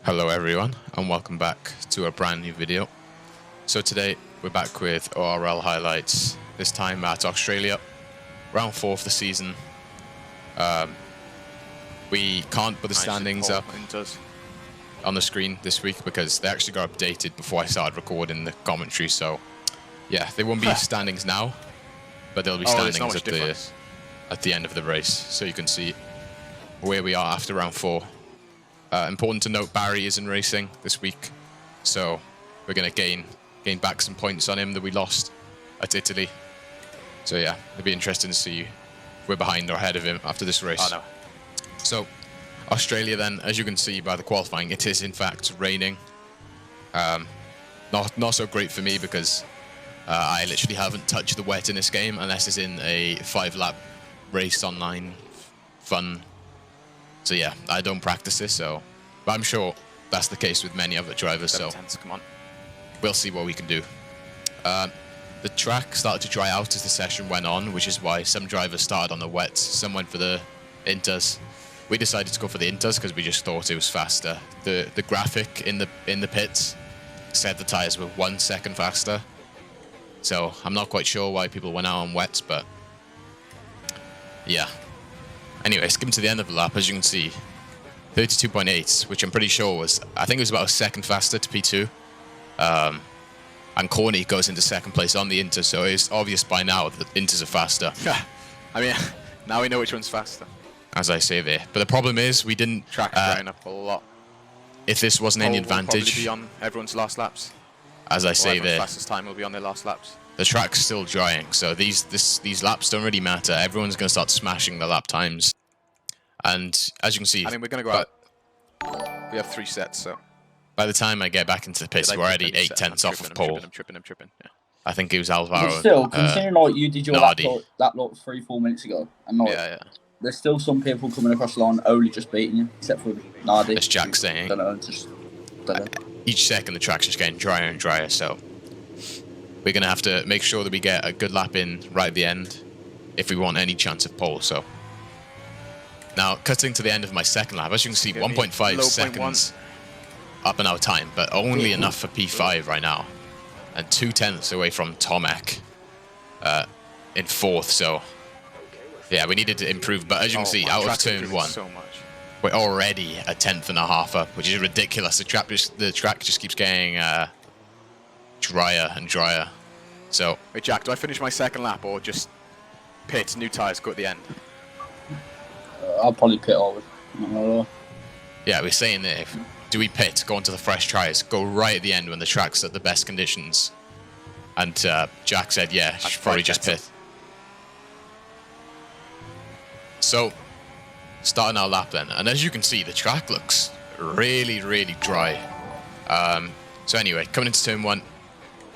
Hello everyone and welcome back to a brand new video. So today we're back with ORL highlights, this time at Australia, round 4 of the season. We can't put the standings up on the screen this week because they actually got updated before I started recording the commentary, so yeah, there won't be standings now, but there'll be standings at the end of the race, so you can see where we are after round 4. Important to note, Barry isn't racing this week, so we're going to gain back some points on him that we lost at Italy. So yeah, it'll be interesting to see if we're behind or ahead of him after this race. Oh, no. So Australia then, as you can see by the qualifying, it is in fact raining. Not so great for me because I literally haven't touched the wet in this game unless it's in a 5-lap race online fun. So yeah, I don't practice this, but I'm sure that's the case with many other drivers, so come on. We'll see what we can do. The track started to dry out as the session went on, which is why some drivers started on the wets, some went for the inters. We decided to go for the inters because we just thought it was faster. The graphic in the pits said the tyres were 1 second faster, so I'm not quite sure why people went out on wets, but yeah. Anyway, skipping to the end of the lap, as you can see, 32.8, which I'm pretty sure was, I think it was about a second faster to P2. And Corny goes into second place on the Inter, so it's obvious by now that Inters are faster. I mean, now we know which one's faster. As I say there. But the problem is, we didn't... Track drying up a lot. If this wasn't any advantage... Will probably be on everyone's last laps. As I say there. Fastest time will be on their last laps. The track's still drying, so these laps don't really matter. Everyone's going to start smashing the lap times. And as you can see... I mean, we're going to go out. We have 3 sets, so... By the time I get back into the pits, we're already 8 tenths off of pole. I'm tripping. Yeah. I think it was Alvaro. But still, considering like you did your lap 3-4 minutes ago, and like, yeah. There's still some people coming across the line only just beating you, except for Nardi. As Jack's saying. Don't know. Each second the track's just getting drier and drier, so we're going to have to make sure that we get a good lap in right at the end if we want any chance of pole. So now, cutting to the end of my second lap, as you can see, 1.5 seconds up in our time, but only enough for P5 right now, and 2 tenths away from Tomek in 4th, so yeah, we needed to improve, but as you can see, out of turn 1, we're already a 10.5 up, which is ridiculous. The track just keeps getting drier and drier. So wait, Jack, do I finish my second lap or just pit, new tyres, go at the end? I'll probably pit over. Yeah, we're saying that do we pit, go onto the fresh tyres, go right at the end when the track's at the best conditions? And Jack said, yeah, should probably just pit. So, starting our lap then, and as you can see, the track looks really, really dry. So anyway, coming into turn 1,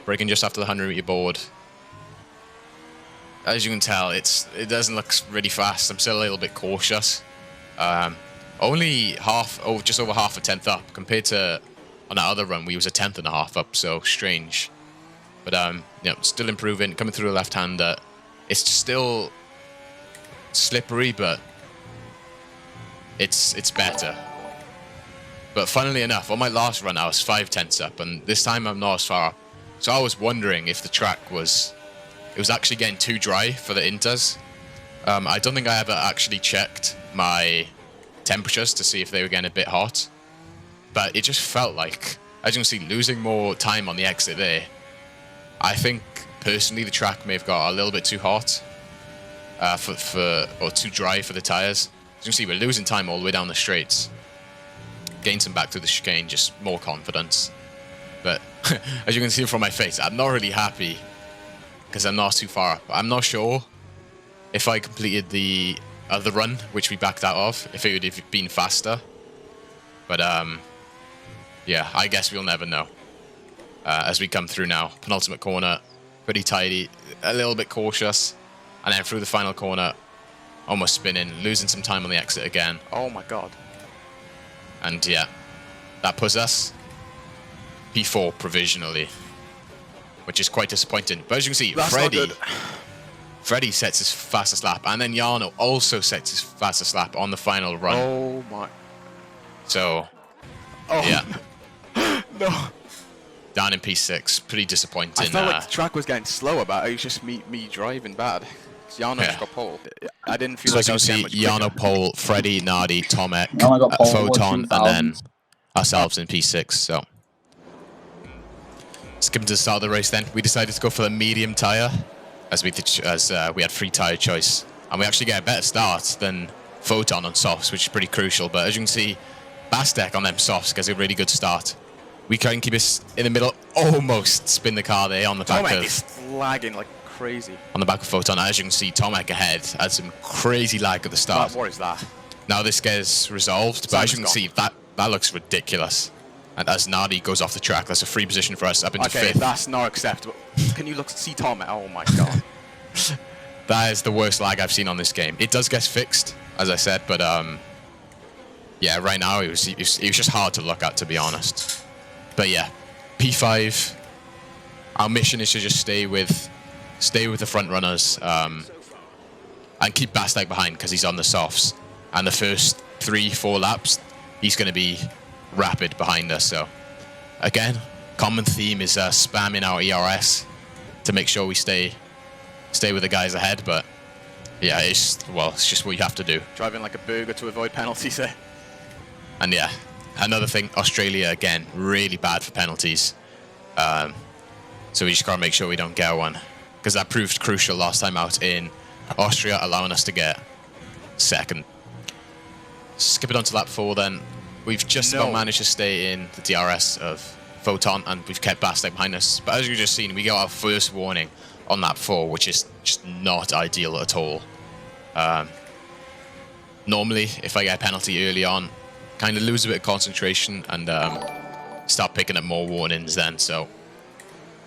braking just after the 100-meter board. As you can tell, it doesn't look really fast. I'm still a little bit cautious. Only just over half a tenth up compared to on that other run we was a 10.5 up, so strange. But still improving, coming through the left-hander. It's still slippery, but it's better. But funnily enough, on my last run I was 5 tenths up, and this time I'm not as far up. So I was wondering if the track was actually getting too dry for the Inters. I don't think I ever actually checked my temperatures to see if they were getting a bit hot, but it just felt like, as you can see, losing more time on the exit there. I think personally the track may have got a little bit too hot or too dry for the tires. As you can see, we're losing time all the way down the straights. Gain some back through the chicane, just more confidence. But as you can see from my face, I'm not really happy because I'm not too far up. I'm not sure if I completed the other run, which we backed out of, if it would have been faster. But yeah, I guess we'll never know. As we come through now, penultimate corner, pretty tidy, a little bit cautious, and then through the final corner, almost spinning, losing some time on the exit again. Oh my god. And yeah, that puts us P4 provisionally, which is quite disappointing. But as you can see, Freddie sets his fastest lap, and then Jarno also sets his fastest lap on the final run. Oh my. So Oh. Yeah. No. Down in P6. Pretty disappointing. I felt like the track was getting slower, but it was just me driving bad. Jarno just got pole. I didn't feel so like as I you was can getting see, much quicker. Jarno pole, Freddie, Nardi, Tomek, I got pole, Photon, and then 2000s. ourselves in P6. So skipping to the start of the race, then we decided to go for the medium tire, as we had free tire choice, and we actually get a better start than Photon on softs, which is pretty crucial. But as you can see, Bastek on them softs gets a really good start. We try and keep us in the middle, almost spin the car there on the back Tomek of is lagging like crazy. on the back of Photon. As you can see, Tomek ahead had some crazy lag at the start. What is that? Now this gets resolved, but as you can see, that looks ridiculous. And as Nardi goes off the track, that's a free position for us up into Okay, 5th. that's not acceptable. Can you see Tomek? Oh my god. That is the worst lag I've seen on this game. It does get fixed, as I said, but yeah, right now it was just hard to look at, to be honest. But yeah, P5. Our mission is to just stay with the front runners and keep Bastek behind because he's on the softs. And the first 3-4 laps, he's going to be rapid behind us. So again, common theme is spamming our ERS to make sure we stay with the guys ahead. But yeah, it's just what you have to do. Driving like a burger to avoid penalties there. And yeah, another thing, Australia again, really bad for penalties. So we just gotta make sure we don't get one, because that proved crucial last time out in Austria, allowing us to get 2nd. Skip it on to lap 4 then. We've just about managed to stay in the DRS of Photon, and we've kept Bastek behind us. But as you've just seen, we got our first warning on lap 4, which is just not ideal at all. Normally, if I get a penalty early on, kind of lose a bit of concentration and start picking up more warnings then. So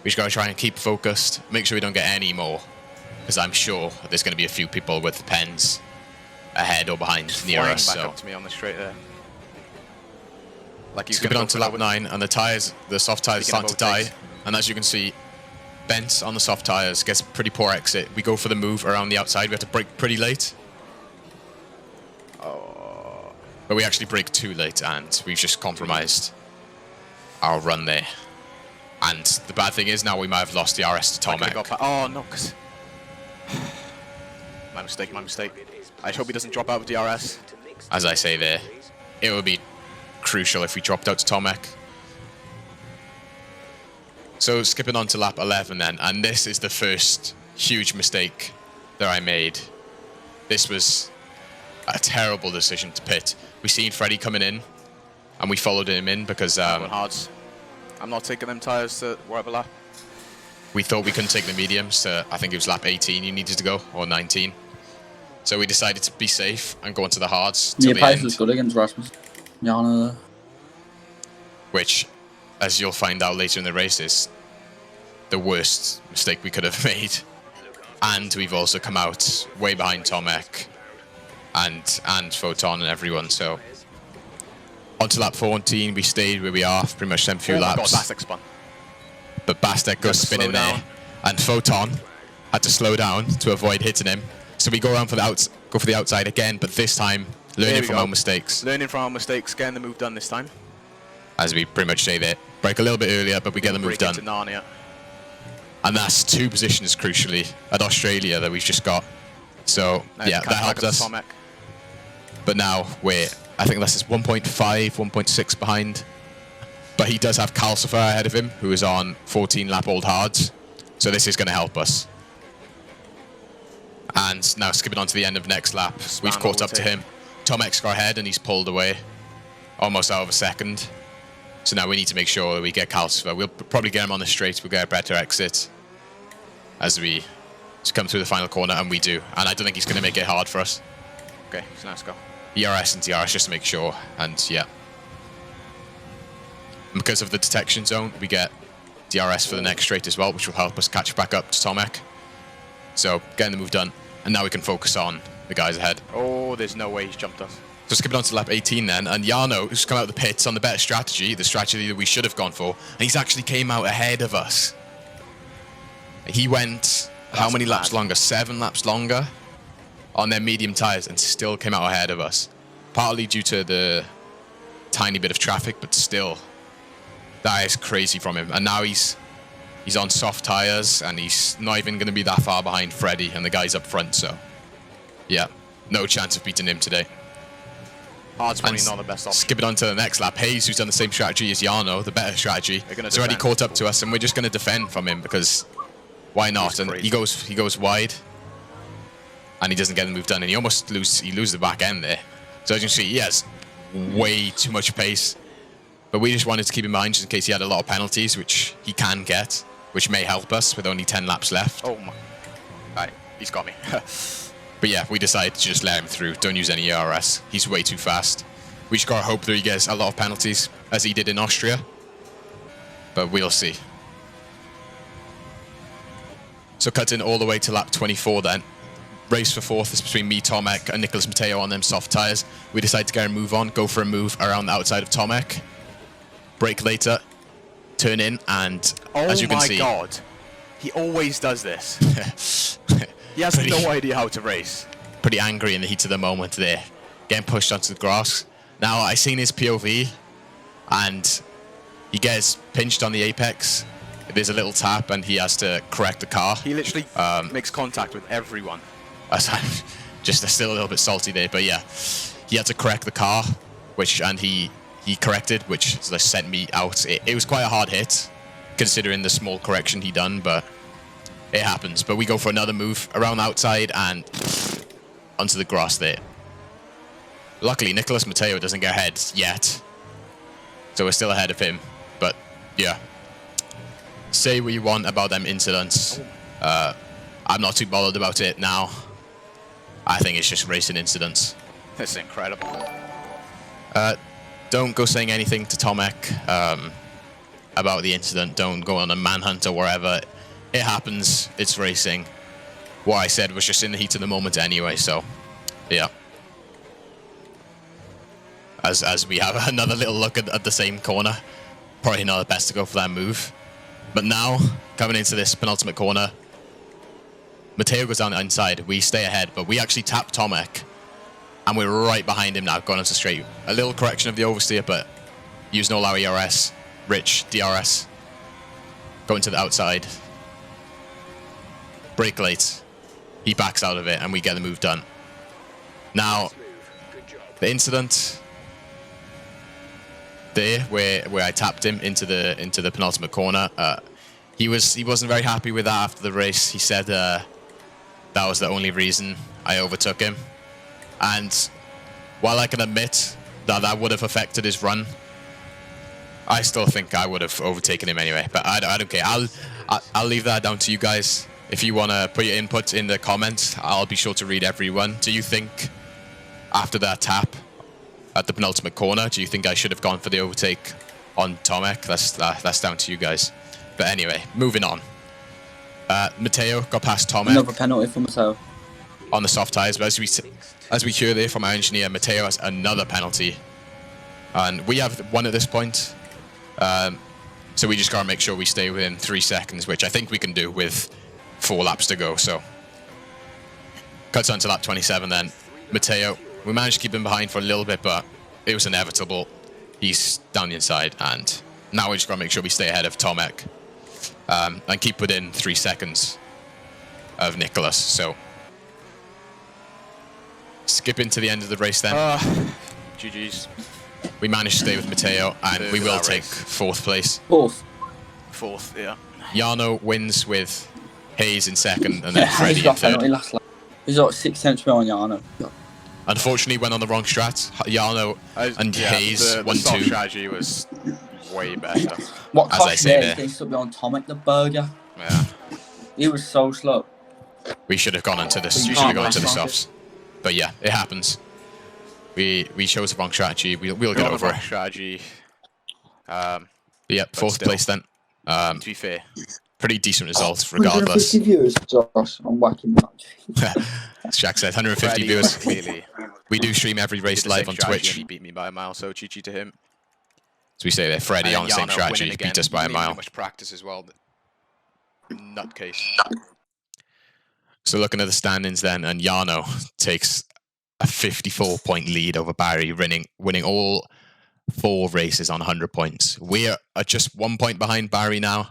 we just got to try and keep focused, make sure we don't get any more, because I'm sure there's going to be a few people with pens ahead or behind near us. Back So up to me on the straight there. Like he's skip it on to lap 9, and the soft tires start to die. takes. And as you can see, Bent on the soft tires gets a pretty poor exit. We go for the move around the outside. We have to brake pretty late. But we actually brake too late, and we've just compromised our run there. And the bad thing is now we might have lost the RS to Tomek. Oh no, because my mistake. I hope he doesn't drop out of DRS. As I say there, it would be crucial if we dropped out to Tomek. So skipping on to lap 11 then, and this is the first huge mistake that I made. This was a terrible decision to pit. We seen Freddie coming in, and we followed him in because Hards. I'm not taking them tyres to whatever lap. we thought we couldn't take the mediums to, I think it was lap 18 you needed to go, or 19. So we decided to be safe and go into the hards till the pace end. was good against Rasmus. Jana. Which, as you'll find out later in the race, is the worst mistake we could have made. And we've also come out way behind Tomek and Photon and everyone. So on to lap 14, we stayed where we are for pretty much them few laps. God, Bastek spun. But Bastek goes spinning there, and Photon had to slow down to avoid hitting him. So we go around for the outside again, but this time learning from our mistakes. Learning from our mistakes, getting the move done this time. As we pretty much say there, break a little bit earlier, but we get the move done. Into Narnia. And that's 2 positions crucially at Australia that we've just got. So yeah, that helped us. Tomek. But now I think this is 1.5, 1.6 behind. But he does have Calcifer ahead of him, who is on 14 lap old hards. So this is going to help us. And now skipping on to the end of next lap, we've caught up to him. Tomek's got ahead and he's pulled away, almost out of a second. So now we need to make sure that we get Calcifer. We'll probably get him on the straight, we'll get a better exit as we come through the final corner, and we do. And I don't think he's going to make it hard for us. Okay, so now let's go. ERS and TRS just to make sure, and yeah. And because of the detection zone, we get DRS for the next straight as well, which will help us catch back up to Tomek. So getting the move done, and now we can focus on the guys ahead. Oh, there's no way he's jumped us. So skipping on to lap 18 then, and Jarno, who's come out of the pits on the better strategy, the strategy that we should have gone for, and he's actually came out ahead of us. He went, how many laps longer? 7 laps longer on their medium tyres and still came out ahead of us. Partly due to the tiny bit of traffic, but still, that is crazy from him. And now he's on soft tires, and he's not even going to be that far behind Freddy and the guys up front. So, yeah, no chance of beating him today. Hard's probably not the best option. Skipping on to the next lap, Hayes, who's done the same strategy as Jarno, the better strategy, has already caught up to us, and we're just going to defend from him because why not? And he goes wide, and he doesn't get the move done, and he loses the back end there. So as you can see, he has way too much pace, but we just wanted to keep in mind just in case he had a lot of penalties, which he can get, which may help us with only 10 laps left. Oh my! Right, he's got me. But yeah, we decided to just let him through. Don't use any ERS. He's way too fast. We just gotta hope that he gets a lot of penalties, as he did in Austria. But we'll see. So cutting all the way to lap 24 then. Race for fourth is between me, Tomek, and Nicholas Matteo on them soft tyres. We decide to get a move on, go for a move around the outside of Tomek. Brake later, turn in, and as you can see... Oh my god. He always does this. He has no idea how to race. Pretty angry in the heat of the moment there. Getting pushed onto the grass. Now, I seen his POV, and he gets pinched on the apex. There's a little tap, and he has to correct the car. He literally makes contact with everyone. Just still a little bit salty there, but yeah. He had to correct the car, and he corrected, which sent me out. It was quite a hard hit, considering the small correction he done, but... it happens, but we go for another move around the outside and onto the grass there. Luckily, Nicholas Matteo doesn't get ahead yet, so we're still ahead of him. But yeah, say what you want about them incidents. I'm not too bothered about it now. I think it's just racing incidents. That's incredible. Don't go saying anything to Tomek about the incident. Don't go on a manhunt or wherever. It happens. It's racing. What I said was just in the heat of the moment anyway, so yeah. As we have another little look at the same corner. Probably not the best to go for that move. But now, coming into this penultimate corner, Matteo goes down the inside. We stay ahead, but we actually tap Tomek. And we're right behind him now, going onto straight. A little correction of the oversteer, but using all our ERS. Rich, DRS. Going to the outside. Brake late. He backs out of it, and we get the move done. Now, the incident there, where I tapped him into the penultimate corner, he wasn't very happy with that after the race. He said that was the only reason I overtook him. And while I can admit that would have affected his run, I still think I would have overtaken him anyway. But I don't care. I'll leave that down to you guys. If you want to put your input in the comments, I'll be sure to read everyone. Do you think, after that tap at the penultimate corner, do you think I should have gone for the overtake on Tomek? That's down to you guys. But anyway, moving on. Matteo got past Tomek. Another penalty for Matteo. On the soft tyres, but as we hear there from our engineer, Matteo has another penalty. And we have one at this point. So we just got to make sure we stay within 3 seconds, which I think we can do with 4 laps to go. So cuts on to lap 27 then. Matteo, we managed to keep him behind for a little bit, but it was inevitable. He's down the inside, and now we just got to make sure we stay ahead of Tomek and keep within 3 seconds of Nicholas. So skipping to the end of the race then. GG's. We managed to stay with Matteo, and we will take 4th place. Fourth, yeah. Jarno wins with Hayes in 2nd, and then Freddy in 3rd. He's got 6 tenths behind Jarno. Unfortunately, went on the wrong strat. Jarno and Hayes won 2. The strategy was way better. What cost there? He stood behind Tomek, the burger. Yeah. He was so slow. We should have gone into this. We should have gone into the softs. But yeah, it happens. We chose the wrong strategy. We'll get over it. Strategy. Yeah, 4th place then. To be fair, pretty decent results regardless. 150 viewers, Josh, on Whacking Match. As Jack said, 150 viewers. Clearly. We do stream every race live on Twitch. He beat me by a mile, so GG to him. As we say there, Freddy on the same strategy beat us by a mile. Much practice as well. Nutcase. So looking at the standings then, and Jarno takes a 54-point lead over Barry, winning all 4 races on 100 points. We are just 1 point behind Barry now.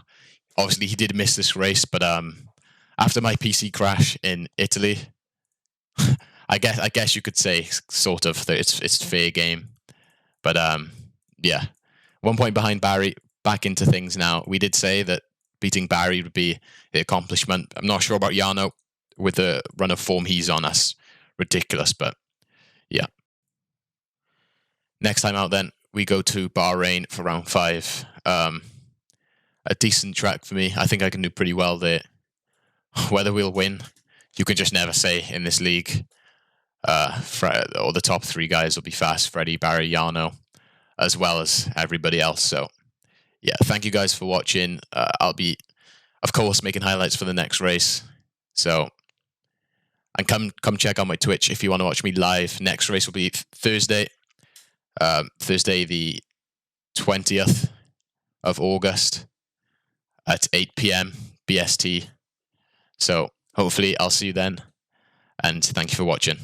Obviously, he did miss this race, but after my PC crash in Italy, I guess you could say sort of that it's fair game. But yeah, 1 point behind Barry. Back into things now. We did say that beating Barry would be the accomplishment. I'm not sure about Jarno with the run of form he's on. That's ridiculous, but yeah. Next time out, then we go to Bahrain for round 5. A decent track for me. I think I can do pretty well there. Whether we'll win, you can just never say in this league. Or the top 3 guys will be fast: Freddie, Barry, Jarno, as well as everybody else. So yeah, thank you guys for watching. I'll be, of course, making highlights for the next race. So, and come check out my Twitch if you want to watch me live. Next race will be Thursday, the 20th of August at 8 p.m. BST. So hopefully I'll see you then, and thank you for watching.